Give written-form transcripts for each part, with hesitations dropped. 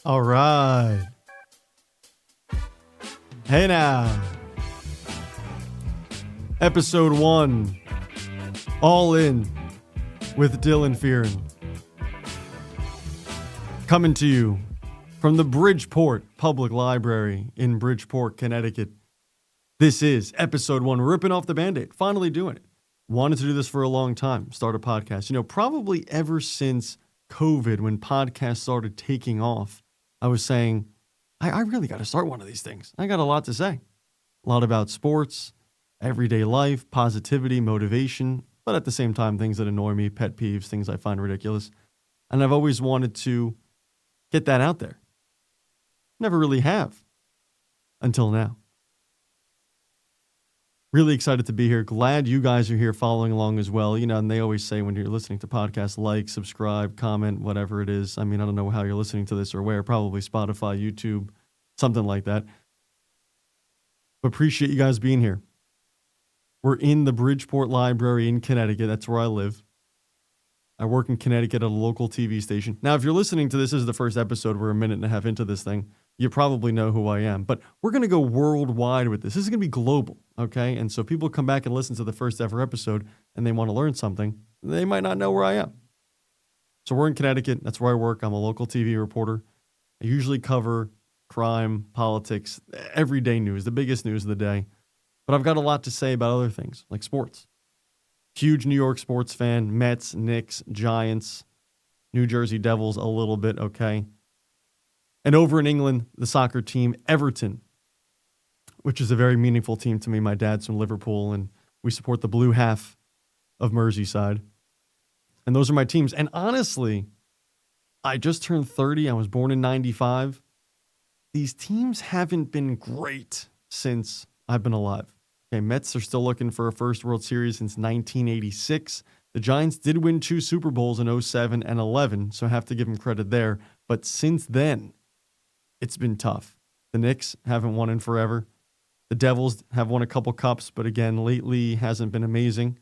All right. Hey now. Episode 1. All in with Dylan Fearon. Coming to you from the Bridgeport Public Library in Bridgeport, Connecticut. This is episode 1. We're ripping off the Band-Aid. Finally doing it. Wanted to do this for a long time. Start a podcast. Probably ever since COVID, when podcasts started taking off, I was saying, I really got to start one of these things. I got a lot to say. A lot about sports, everyday life, positivity, motivation, but at the same time, things that annoy me, pet peeves, things I find ridiculous. And I've always wanted to get that out there. Never really have until now. Really excited to be here. Glad you guys are here following along as well. And they always say when you're listening to podcasts, like, subscribe, comment, whatever it is. I don't know how you're listening to this or where. Probably Spotify, YouTube, something like that. But appreciate you guys being here. We're in the Bridgeport Library in Connecticut. That's where I live. I work in Connecticut at a local TV station. Now, if you're listening to this, this is the first episode. We're a minute and a half into this thing. You probably know who I am. But we're going to go worldwide with this. This is going to be global, okay? And so people come back and listen to the first ever episode and they want to learn something. They might not know where I am. So we're in Connecticut. That's where I work. I'm a local TV reporter. I usually cover crime, politics, everyday news, the biggest news of the day. But I've got a lot to say about other things, like sports. Huge New York sports fan, Mets, Knicks, Giants, New Jersey Devils a little bit, okay? And over in England, the soccer team, Everton, which is a very meaningful team to me. My dad's from Liverpool, and we support the blue half of Merseyside. And those are my teams. And honestly, I just turned 30. I was born in 95. These teams haven't been great since I've been alive. Okay, Mets are still looking for a first World Series since 1986. The Giants did win 2 Super Bowls in 07 and 11, so I have to give them credit there. But since then, it's been tough. The Knicks haven't won in forever. The Devils have won a couple cups, but again, lately hasn't been amazing.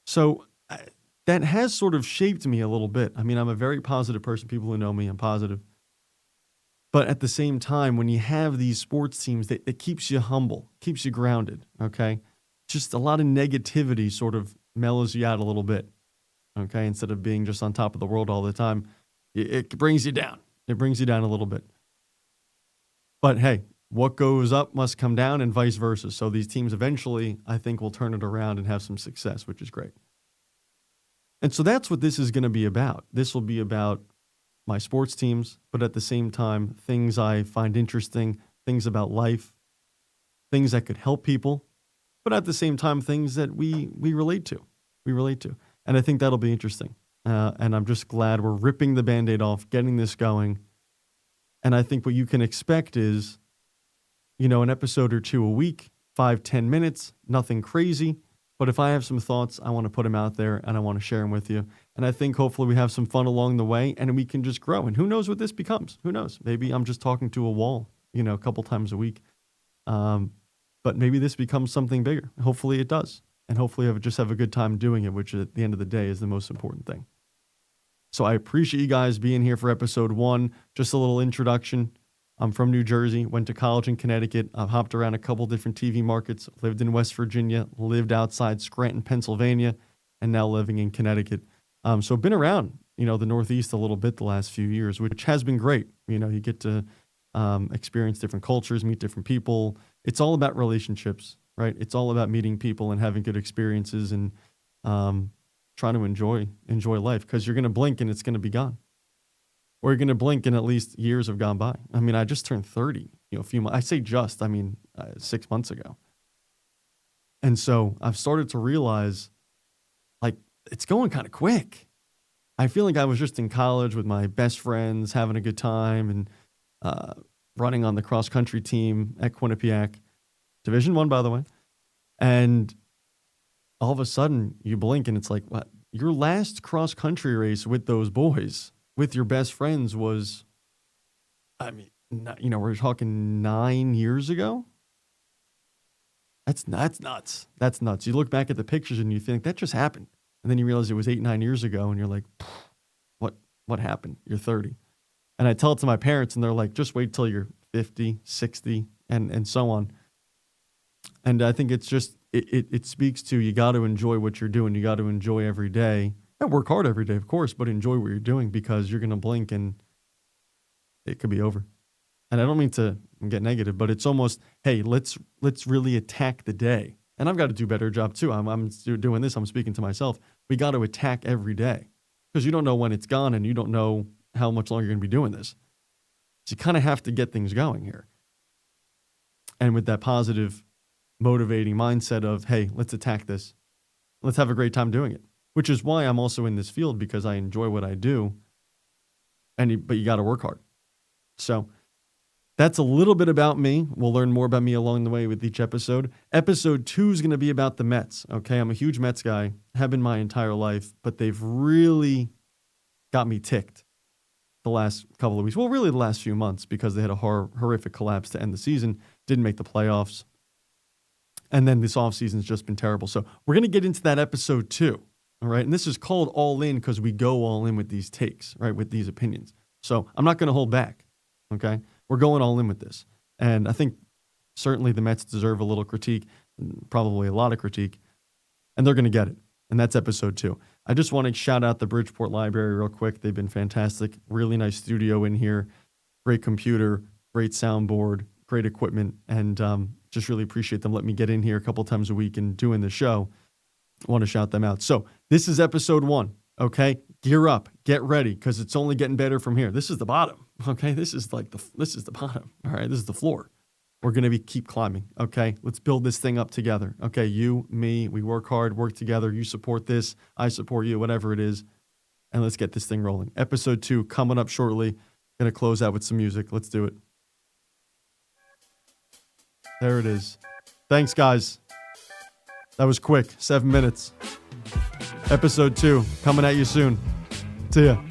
So that has sort of shaped me a little bit. I'm a very positive person. People who know me, I'm positive. But at the same time, when you have these sports teams, it keeps you humble, keeps you grounded, okay? Just a lot of negativity sort of mellows you out a little bit, okay? Instead of being just on top of the world all the time, it brings you down. It brings you down a little bit. But hey, what goes up must come down and vice versa. So these teams eventually, I think, will turn it around and have some success, which is great. And so that's what this is going to be about. This will be about my sports teams, but at the same time, things I find interesting, things about life, things that could help people, but at the same time, things that we relate to. We relate to. And I think that'll be interesting. And I'm just glad we're ripping the Band-Aid off, getting this going. And I think what you can expect is, an episode or two a week, 5-10 minutes, nothing crazy. But if I have some thoughts, I want to put them out there and I want to share them with you. And I think hopefully we have some fun along the way and we can just grow. And who knows what this becomes? Who knows? Maybe I'm just talking to a wall, a couple times a week. But maybe this becomes something bigger. Hopefully it does. And hopefully I would just have a good time doing it, which at the end of the day is the most important thing. So I appreciate you guys being here for episode 1. Just a little introduction. I'm from New Jersey, went to college in Connecticut. I've hopped around a couple different TV markets, lived in West Virginia, lived outside Scranton, Pennsylvania, and now living in Connecticut. So I've been around, the Northeast a little bit the last few years, which has been great. You get to experience different cultures, meet different people. It's all about relationships, right? It's all about meeting people and having good experiences and trying to enjoy life, because you're going to blink and it's going to be gone. Or you're going to blink and at least years have gone by. I just turned 30, a few months. I say 6 months ago. And so I've started to realize, it's going kind of quick. I feel like I was just in college with my best friends, having a good time, and running on the cross-country team at Quinnipiac. Division I, by the way. And all of a sudden, you blink and it's like, what? Your last cross-country race with those boys, with your best friends, was, we're talking 9 years ago. That's nuts. That's nuts. You look back at the pictures and you think that just happened. And then you realize it was 8-9 years ago and you're like, what happened? You're 30. And I tell it to my parents, and they're like, just wait till you're 50, 60, and so on. And I think it's just, it speaks to, you got to enjoy what you're doing. You got to enjoy every day. And work hard every day, of course, but enjoy what you're doing, because you're going to blink and it could be over. And I don't mean to get negative, but it's almost, hey, let's really attack the day. And I've got to do a better job too. I'm doing this. I'm speaking to myself. We got to attack every day, because you don't know when it's gone, and you don't know how much longer you're going to be doing this. So you kind of have to get things going here. And with that positive, motivating mindset of, hey, let's attack this. Let's have a great time doing it, which is why I'm also in this field, because I enjoy what I do. But you got to work hard. So that's a little bit about me. We'll learn more about me along the way with each episode. Episode 2 is going to be about the Mets. Okay, I'm a huge Mets guy, have been my entire life, but they've really got me ticked the last couple of weeks. Well, really the last few months, because they had a horrific collapse to end the season, didn't make the playoffs. And then this offseason's just been terrible. So we're going to get into that episode 2. All right. And this is called All In, because we go all in with these takes, right? With these opinions. So I'm not going to hold back. Okay. We're going all in with this. And I think certainly the Mets deserve a little critique, probably a lot of critique, and they're going to get it. And that's episode 2. I just want to shout out the Bridgeport Library real quick. They've been fantastic. Really nice studio in here. Great computer, great soundboard, great equipment. And just really appreciate them letting me get in here a couple times a week and doing the show. I want to shout them out. So this is episode 1. Okay, gear up, get ready, because it's only getting better from here. This is the bottom. Okay, this is the bottom. All right, this is the floor. We're gonna keep climbing. Okay, let's build this thing up together. Okay, you, me, we work hard, work together. You support this, I support you, whatever it is, and let's get this thing rolling. Episode 2 coming up shortly. Gonna close out with some music. Let's do it. There it is. Thanks, guys. That was quick. 7 minutes. Episode 2 coming at you soon. See ya.